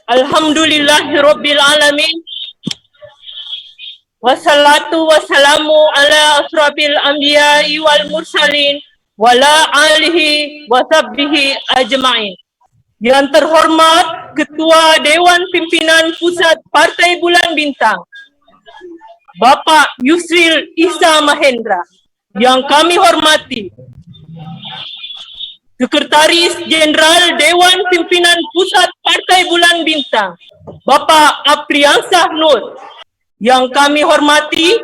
Alhamdulillahirabbil alamin. Wassalatu wassalamu ala asrofil anbiya'i wal mursalin wala alihi wasabbihi ajma'in. Yang terhormat Ketua Dewan Pimpinan Pusat Partai Bulan Bintang, Bapak Yusril Isa Mahendra. Yang kami hormati Sekretaris Jenderal Dewan Pimpinan Pusat Partai Bulan Bintang, Bapak Apriansah Nur. Yang kami hormati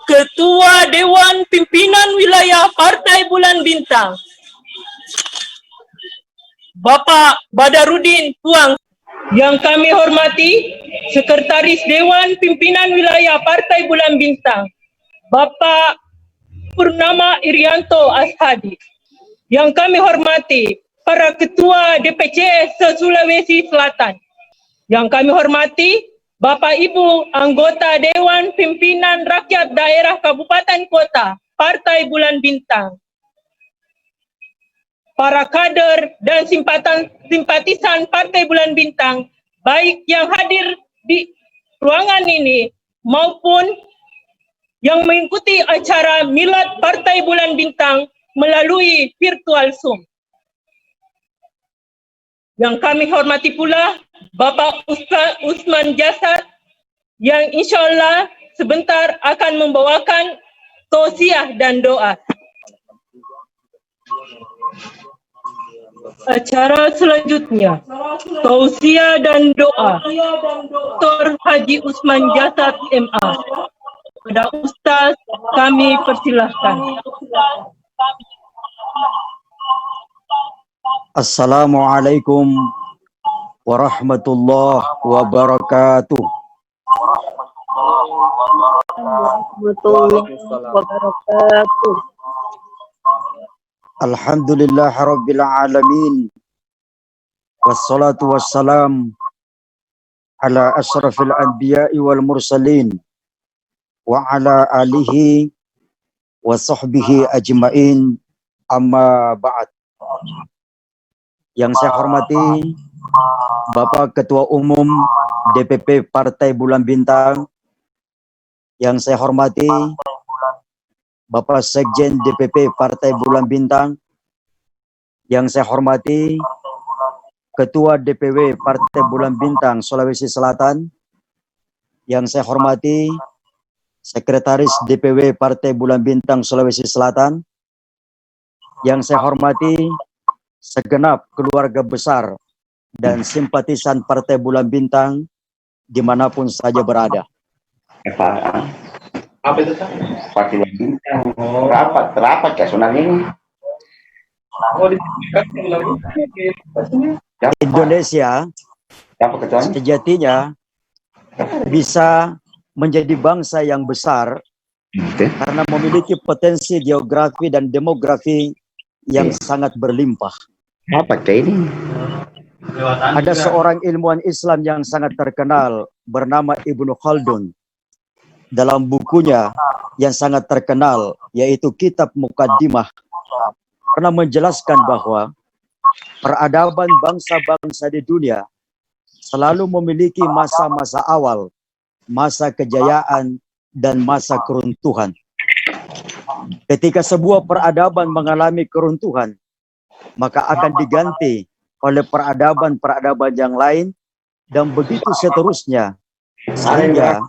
Ketua Dewan Pimpinan Wilayah Partai Bulan Bintang, Bapak Badarudin Puang. Yang kami hormati Sekretaris Dewan Pimpinan Wilayah Partai Bulan Bintang, Bapak Purnama Irianto Ashadi. Yang kami hormati para Ketua DPC se-Sulawesi Selatan. Yang kami hormati Bapak Ibu anggota Dewan Pimpinan Rakyat Daerah Kabupaten Kota Partai Bulan Bintang, para kader dan simpatisan Partai Bulan Bintang, baik yang hadir di ruangan ini maupun yang mengikuti acara Milad Partai Bulan Bintang melalui virtual Zoom. Yang kami hormati pula Bapak Ustaz Usman Jasad yang insya Allah sebentar akan membawakan tausiah dan doa. Acara selanjutnya, tausiah dan doa, Dr. Haji Usman Jasad MA. Kepada Ustaz kami persilahkan. Assalamualaikum warahmatullahi wabarakatuh. Alhamdulillah rabbil alamin. Wassalatu wassalam ala asrafil anbiya'i wal mursalin wa ala alihi wa sahbihi ajmain, amma ba'd. Yang saya hormati Bapak Ketua Umum DPP Partai Bulan Bintang, yang saya hormati Bapak Sekjen DPP Partai Bulan Bintang, yang saya hormati Ketua DPW Partai Bulan Bintang Sulawesi Selatan, yang saya hormati Sekretaris DPW Partai Bulan Bintang Sulawesi Selatan, yang saya hormati segenap keluarga besar dan simpatisan Partai Bulan Bintang dimanapun saja berada. Apa itu, Pak? Partai Bulan Bintang. Rapat ya soalnya ini. Indonesia sejatinya bisa menjadi bangsa yang besar karena memiliki potensi geografi dan demografi yang sangat berlimpah. Apa ini? Ada seorang ilmuwan Islam yang sangat terkenal bernama Ibnu Khaldun. Dalam bukunya yang sangat terkenal yaitu Kitab Muqaddimah pernah menjelaskan bahwa peradaban bangsa-bangsa di dunia selalu memiliki masa-masa awal, masa kejayaan, dan masa keruntuhan. Ketika sebuah peradaban mengalami keruntuhan, maka akan diganti oleh peradaban-peradaban yang lain, dan begitu seterusnya. Sehingga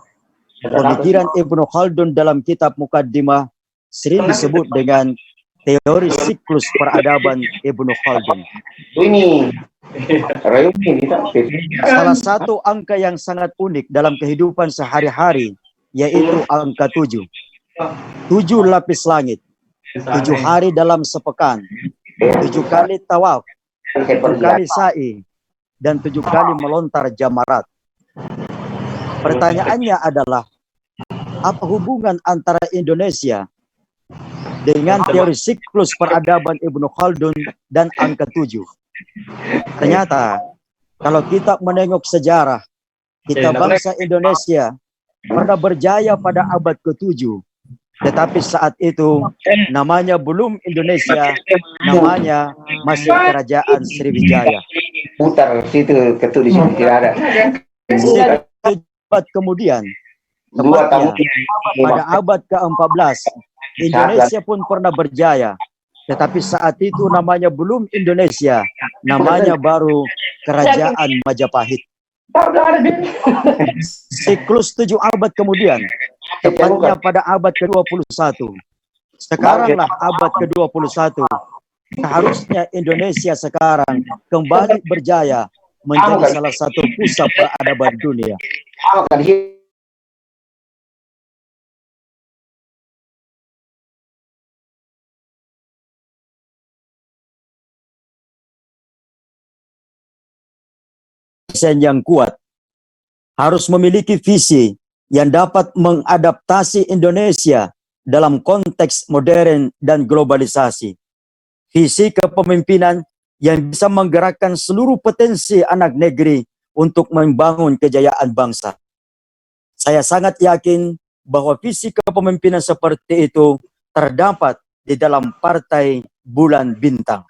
pemikiran Ibnu Khaldun dalam Kitab Muqaddimah sering disebut dengan teori siklus peradaban Ibnu Khaldun. Salah satu angka yang sangat unik dalam kehidupan sehari-hari yaitu angka 7. 7 lapis langit, 7 hari dalam sepekan, 7 kali tawaf, 7 kali sa'i, dan 7 kali melontar jamarat. Pertanyaannya adalah, apa hubungan antara Indonesia dengan teori siklus peradaban Ibnu Khaldun dan angka 7? Ternyata, kalau kita menengok sejarah, kita bangsa Indonesia pernah berjaya pada abad ke-7. Tetapi saat itu namanya belum Indonesia, namanya masih Kerajaan Sriwijaya. putar situ ketuk di situ tidak ada. Abad kemudian, Dua tahun pada abad ke-14, Indonesia pun pernah berjaya. Tetapi saat itu namanya belum Indonesia, namanya baru Kerajaan Majapahit. Siklus 7 abad kemudian, tepatnya pada abad ke-21. Sekaranglah abad ke-21. Seharusnya Indonesia sekarang kembali berjaya menjadi salah satu pusat peradaban dunia. Yang kuat harus memiliki visi yang dapat mengadaptasi Indonesia dalam konteks modern dan globalisasi. Visi kepemimpinan yang bisa menggerakkan seluruh potensi anak negeri untuk membangun kejayaan bangsa. Saya sangat yakin bahwa visi kepemimpinan seperti itu terdapat di dalam Partai Bulan Bintang.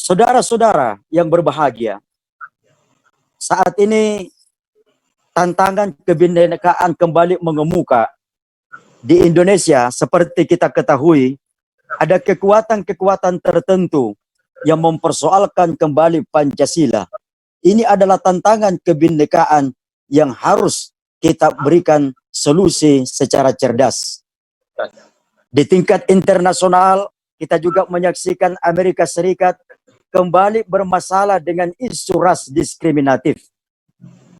Saudara-saudara yang berbahagia, saat ini tantangan kebinekaan kembali mengemuka di Indonesia. Seperti kita ketahui, ada kekuatan-kekuatan tertentu yang mempersoalkan kembali Pancasila. Ini adalah tantangan kebinekaan yang harus kita berikan solusi secara cerdas. Di tingkat internasional, kita juga menyaksikan Amerika Serikat kembali bermasalah dengan isu ras diskriminatif.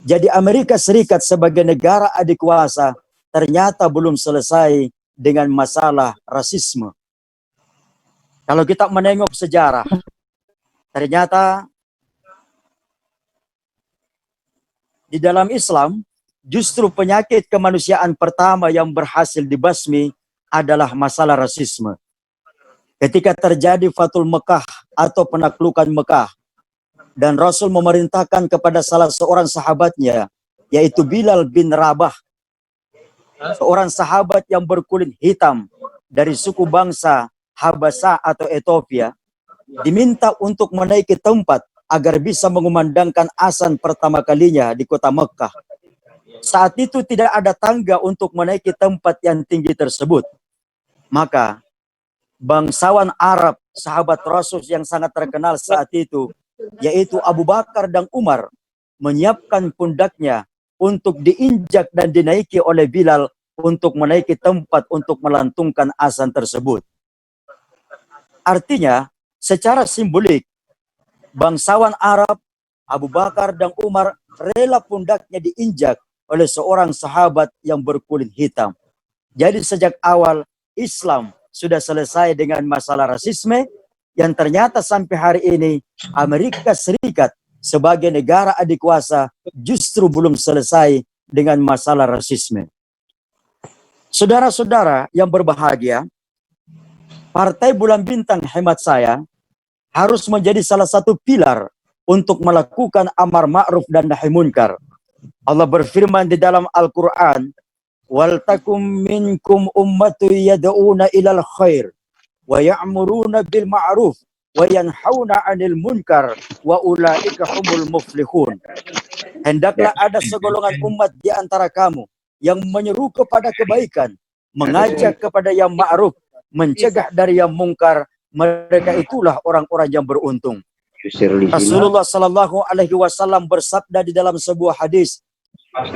Jadi Amerika Serikat sebagai negara adikuasa ternyata belum selesai dengan masalah rasisme. Kalau kita menengok sejarah, ternyata di dalam Islam justru penyakit kemanusiaan pertama yang berhasil dibasmi adalah masalah rasisme. Ketika terjadi Fathul Mekah atau penaklukan Mekah, dan Rasul memerintahkan kepada salah seorang sahabatnya, yaitu Bilal bin Rabah, seorang sahabat yang berkulit hitam dari suku bangsa Habasa atau Ethiopia, diminta untuk menaiki tempat agar bisa mengumandangkan azan pertama kalinya di kota Mekah. Saat itu tidak ada tangga untuk menaiki tempat yang tinggi tersebut. Maka bangsawan Arab, sahabat Rasul yang sangat terkenal saat itu, yaitu Abu Bakar dan Umar, menyiapkan pundaknya untuk diinjak dan dinaiki oleh Bilal untuk menaiki tempat untuk melantungkan azan tersebut. Artinya, secara simbolik, bangsawan Arab, Abu Bakar dan Umar rela pundaknya diinjak oleh seorang sahabat yang berkulit hitam. Jadi sejak awal Islam sudah selesai dengan masalah rasisme, yang ternyata sampai hari ini Amerika Serikat sebagai negara adikuasa justru belum selesai dengan masalah rasisme. Saudara-saudara yang berbahagia, Partai Bulan Bintang hemat saya harus menjadi salah satu pilar untuk melakukan amar ma'ruf dan nahi munkar. Allah berfirman di dalam Al-Quran, wal takum minkum ummatu yad'una ilal khair wa ya'muruna bil ma'ruf wa yanhauna 'anil munkar wa ulaika humul muflihun. Hendaklah ada segolongan umat di antara kamu yang menyeru kepada kebaikan, mengajak kepada yang ma'ruf, mencegah dari yang mungkar. Mereka itulah orang-orang yang beruntung. Rasulullah sallallahu alaihi wasallam bersabda di dalam sebuah hadis,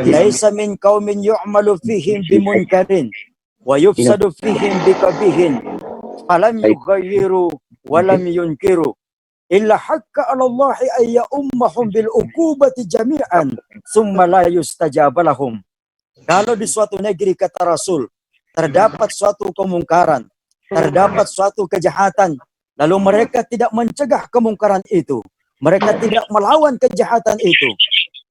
laisa min qaumin yu'malu fihim bimunkarin wa yufsadu fihim biqabihin falam yughayyiru wa lam yunkiru illa hakka 'ala Allah ay ummahum bil uqubati jami'an thumma la yustajab lahum. Kalau di suatu negeri, kata Rasul, terdapat suatu kemungkaran, terdapat suatu kejahatan, lalu mereka tidak mencegah kemungkaran itu, mereka tidak melawan kejahatan itu,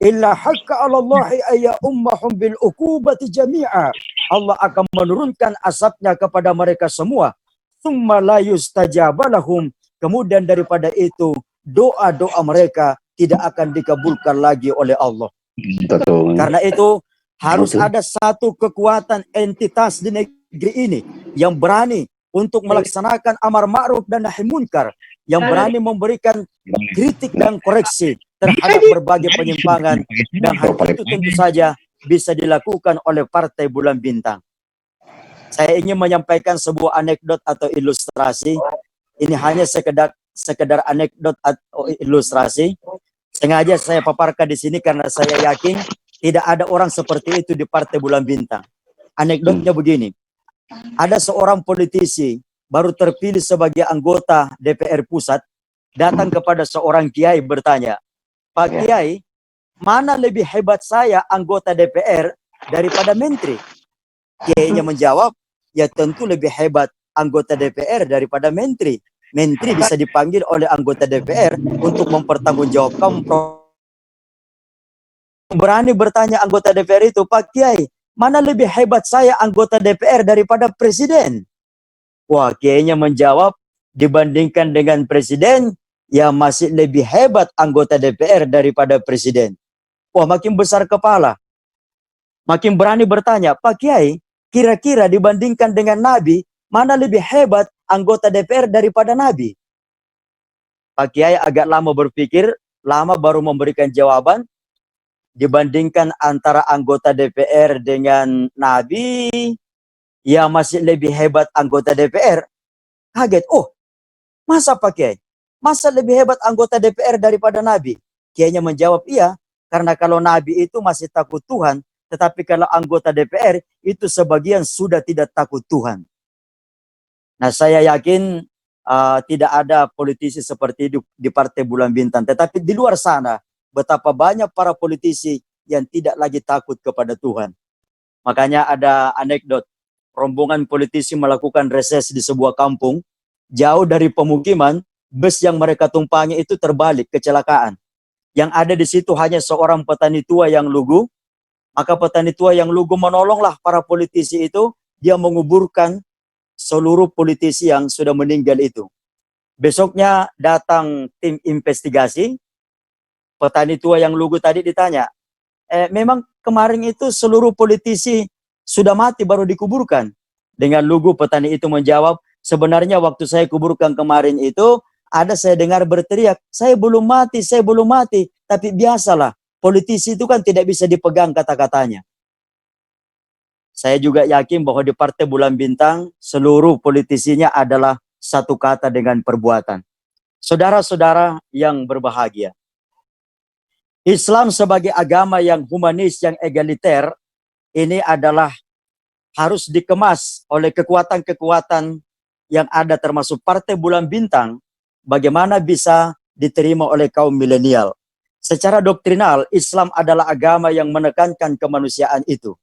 illa hakka 'ala Allahi ayya ummahum bil uqubati jami'a. Allah akan menurunkan azabnya kepada mereka semua. Tsumma la yustajaba lahum. Kemudian daripada itu doa-doa mereka tidak akan dikabulkan lagi oleh Allah. Karena itu harus ada satu kekuatan entitas di negeri ini yang berani untuk melaksanakan amar ma'ruf dan nahi munkar, yang berani memberikan kritik dan koreksi terhadap berbagai penyimpangan, dan hal itu tentu saja bisa dilakukan oleh Partai Bulan Bintang. Saya ingin menyampaikan sebuah anekdot atau ilustrasi. Ini hanya sekedar anekdot atau ilustrasi. Sengaja saya paparkan di sini karena saya yakin tidak ada orang seperti itu di Partai Bulan Bintang. Anekdotnya begini. Ada seorang politisi baru terpilih sebagai anggota DPR pusat datang kepada seorang kiai bertanya, "Pak Kiai, mana lebih hebat saya anggota DPR daripada menteri?" Kiainya menjawab, "Ya tentu lebih hebat anggota DPR daripada menteri. Menteri bisa dipanggil oleh anggota DPR untuk mempertanggungjawabkan." Berani bertanya anggota DPR itu, "Pak Kiai, mana lebih hebat saya anggota DPR daripada presiden?" Wah, kiainya menjawab, dibandingkan dengan presiden, ya masih lebih hebat anggota DPR daripada presiden. Wah, makin besar kepala. Makin berani bertanya, "Pak Kiai, kira-kira dibandingkan dengan Nabi, mana lebih hebat anggota DPR daripada Nabi?" Pak Kiai agak lama berpikir, lama baru memberikan jawaban. Dibandingkan antara anggota DPR dengan Nabi, ya masih lebih hebat anggota DPR. Kaget, "Oh, masa Pak Kiai? Masa lebih hebat anggota DPR daripada Nabi?" Kiainya menjawab, "Iya, karena kalau Nabi itu masih takut Tuhan, tetapi kalau anggota DPR itu sebagian sudah tidak takut Tuhan." Nah, saya yakin tidak ada politisi seperti itu di Partai Bulan Bintang. Tetapi di luar sana, betapa banyak para politisi yang tidak lagi takut kepada Tuhan. Makanya ada anekdot, rombongan politisi melakukan reses di sebuah kampung, jauh dari pemukiman, bus yang mereka tumpangi itu terbalik, kecelakaan. Yang ada di situ hanya seorang petani tua yang lugu, maka petani tua yang lugu menolonglah para politisi itu, dia menguburkan seluruh politisi yang sudah meninggal itu. Besoknya datang tim investigasi, petani tua yang lugu tadi ditanya, "Memang kemarin itu seluruh politisi sudah mati baru dikuburkan?" Dengan lugu petani itu menjawab, "Sebenarnya waktu saya kuburkan kemarin itu, ada saya dengar berteriak, 'Saya belum mati, saya belum mati.' Tapi biasalah, politisi itu kan tidak bisa dipegang kata-katanya." Saya juga yakin bahwa di Partai Bulan Bintang, seluruh politisinya adalah satu kata dengan perbuatan. Saudara-saudara yang berbahagia, Islam sebagai agama yang humanis, yang egaliter, ini adalah harus dikemas oleh kekuatan-kekuatan yang ada termasuk Partai Bulan Bintang, bagaimana bisa diterima oleh kaum milenial. Secara doktrinal, Islam adalah agama yang menekankan kemanusiaan itu.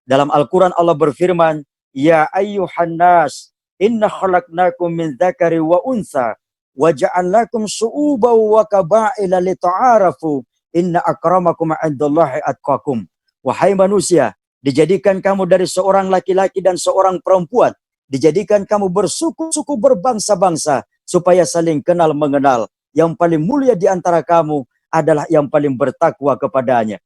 Dalam Al-Quran Allah berfirman, "Ya ayyuhan nas, inna khalaqnakum min dzakari wa unsa, wa ja'alnakum syu'uban wa qaba'ila lita'arafu, inna akramakum 'indallahi atqakum." Wahai manusia, dijadikan kamu dari seorang laki-laki dan seorang perempuan, dijadikan kamu bersuku-suku, berbangsa-bangsa, supaya saling kenal mengenal. Yang paling mulia di antara kamu adalah yang paling bertakwa kepadanya.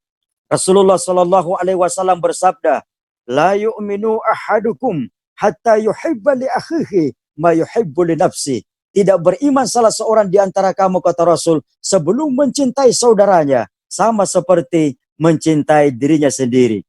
Rasulullah Shallallahu Alaihi Wasallam bersabda, "La yu'minu ahadukum hatta yuhibba li akhihi ma yuhibbu li nafsi." Tidak beriman salah seorang di antara kamu, kata Rasul, sebelum mencintai saudaranya, sama seperti mencintai dirinya sendiri.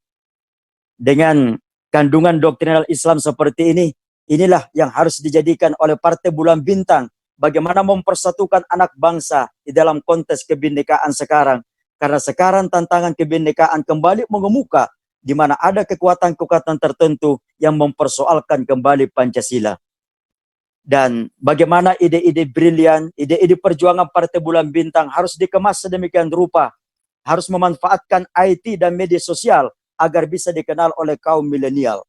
Dengan kandungan doktrinal Islam seperti ini, inilah yang harus dijadikan oleh Partai Bulan Bintang. Bagaimana mempersatukan anak bangsa di dalam konteks kebinekaan sekarang. Karena sekarang tantangan kebinekaan kembali mengemuka, di mana ada kekuatan-kekuatan tertentu yang mempersoalkan kembali Pancasila. Dan bagaimana ide-ide brilian, ide-ide perjuangan Partai Bulan Bintang harus dikemas sedemikian rupa, harus memanfaatkan IT dan media sosial agar bisa dikenal oleh kaum milenial.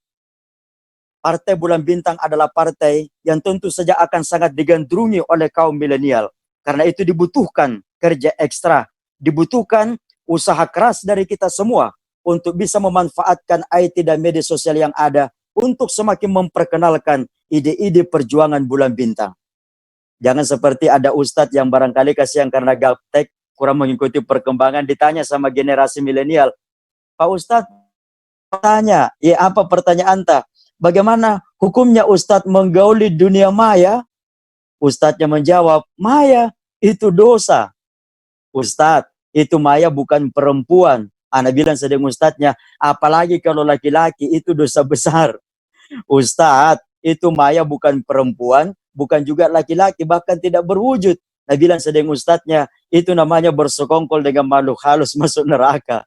Partai Bulan Bintang adalah partai yang tentu saja akan sangat digandrungi oleh kaum milenial. Karena itu dibutuhkan kerja ekstra, dibutuhkan usaha keras dari kita semua untuk bisa memanfaatkan IT dan media sosial yang ada untuk semakin memperkenalkan ide-ide perjuangan Bulan Bintang. Jangan seperti ada ustadz yang barangkali kasihan karena gaptek, kurang mengikuti perkembangan, ditanya sama generasi milenial, "Pak Ustadz, tanya, ya apa pertanyaan ta? bagaimana hukumnya Ustadz menggauli dunia maya? Ustadznya menjawab, maya itu dosa. Ustadz, itu maya bukan perempuan. Ana bilang sedang ustadznya, apalagi kalau laki-laki itu dosa besar. Ustadz, itu maya bukan perempuan, bukan juga laki-laki, bahkan tidak berwujud. Nah bilang sedang ustadznya, itu namanya bersekongkol dengan makhluk halus masuk neraka.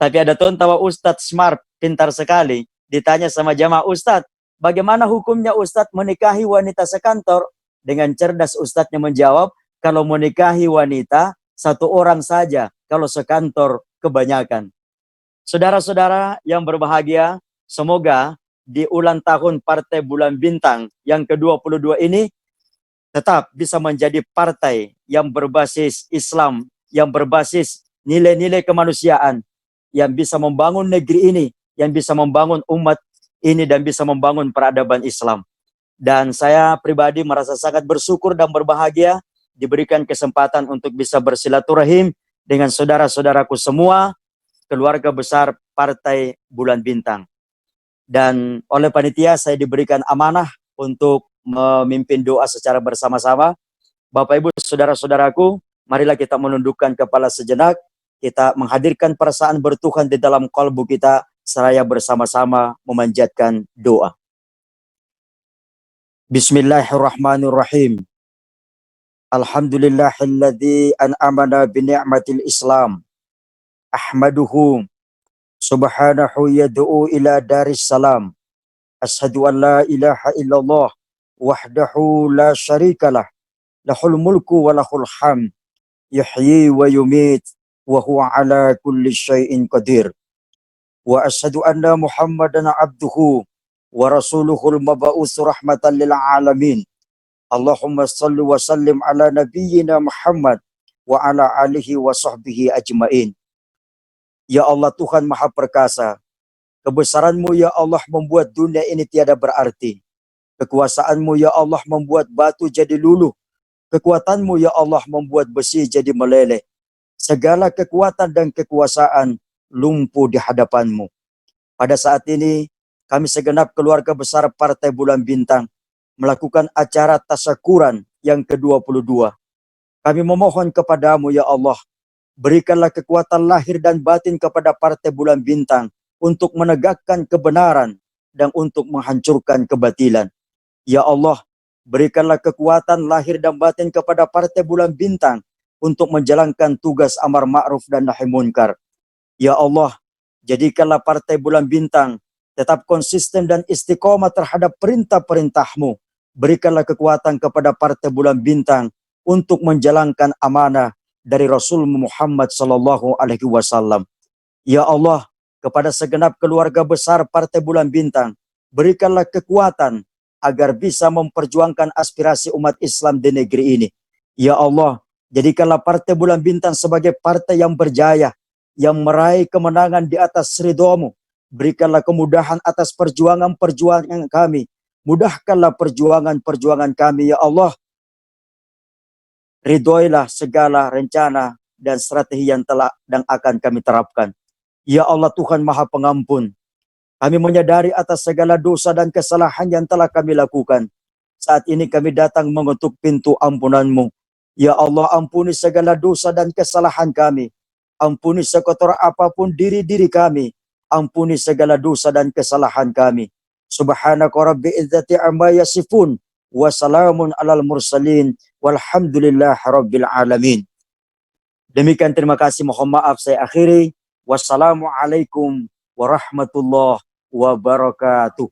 Tapi ada tawa ustadz smart, pintar sekali. Ditanya sama jamaah, Ustadz, bagaimana hukumnya Ustadz menikahi wanita sekantor? Dengan cerdas ustadznya menjawab, kalau menikahi wanita, satu orang saja. Kalau sekantor, kebanyakan. Saudara-saudara yang berbahagia, semoga di ulang tahun Partai Bulan Bintang yang ke-22 ini tetap bisa menjadi partai yang berbasis Islam, yang berbasis nilai-nilai kemanusiaan, yang bisa membangun negeri ini, yang bisa membangun umat ini, dan bisa membangun peradaban Islam. Dan saya pribadi merasa sangat bersyukur dan berbahagia diberikan kesempatan untuk bisa bersilaturahim dengan saudara-saudaraku semua, keluarga besar Partai Bulan Bintang. Dan oleh panitia saya diberikan amanah untuk memimpin doa secara bersama-sama. Bapak Ibu, saudara-saudaraku, marilah kita menundukkan kepala sejenak, kita menghadirkan perasaan bertuhan di dalam kalbu kita, seraya bersama-sama memanjatkan doa. Bismillahirrahmanirrahim. Alhamdulillahilladzi an'amana bini'matil Islam. Ahmaduhu subhanahu yad'u ila daris salam. Ashhadu an la ilaha illallah wahdahu la syarikalah. Lahul mulku wa lahul hamd. Yuhyi wa yumit wa huwa ala kulli syai'in qadir. Wa ashhadu anna Muhammadan abduhu wa rasuluhul mab'us rahmatan lil alamin. Allahumma salli wa sallim ala nabiyyina Muhammad wa ala alihi wa sahbihi ajmain. Ya Allah Tuhan Maha Perkasa, kebesaran-Mu ya Allah membuat dunia ini tiada berarti. Kekuasaan-Mu ya Allah membuat batu jadi luluh. Kekuatan-Mu ya Allah membuat besi jadi meleleh. Segala kekuatan dan kekuasaan lumpuh di hadapan-Mu. Pada saat ini, kami segenap keluarga besar Partai Bulan Bintang melakukan acara tasyakuran yang ke-22. Kami memohon kepadamu ya Allah, berikanlah kekuatan lahir dan batin kepada Partai Bulan Bintang untuk menegakkan kebenaran dan untuk menghancurkan kebatilan. Ya Allah, berikanlah kekuatan lahir dan batin kepada Partai Bulan Bintang untuk menjalankan tugas amar ma'ruf dan nahi munkar. Ya Allah, jadikanlah Partai Bulan Bintang tetap konsisten dan istiqomah terhadap perintah-perintah-Mu. Berikanlah kekuatan kepada Partai Bulan Bintang untuk menjalankan amanah dari Rasul Muhammad sallallahu alaihi wasallam. Ya Allah, kepada segenap keluarga besar Partai Bulan Bintang, berikanlah kekuatan agar bisa memperjuangkan aspirasi umat Islam di negeri ini. Ya Allah, jadikanlah Partai Bulan Bintang sebagai partai yang berjaya, yang meraih kemenangan di atas ridho-Mu. Berikanlah kemudahan atas perjuangan-perjuangan kami. Mudahkanlah perjuangan-perjuangan kami, ya Allah. Ridhoilah segala rencana dan strategi yang telah dan akan kami terapkan. Ya Allah Tuhan Maha Pengampun, kami menyadari atas segala dosa dan kesalahan yang telah kami lakukan. Saat ini kami datang mengetuk pintu ampunan-Mu. Ya Allah, ampuni segala dosa dan kesalahan kami. Ampuni sekotor apapun diri-diri kami. Ampuni segala dosa dan kesalahan kami. Subhanaka rabbi izzati amma yasifun. Wa salamun alal mursalin. Walhamdulillahi rabbil alamin. Demikian, terima kasih, mohon maaf saya akhiri. Wassalamualaikum warahmatullahi wabarakatuh.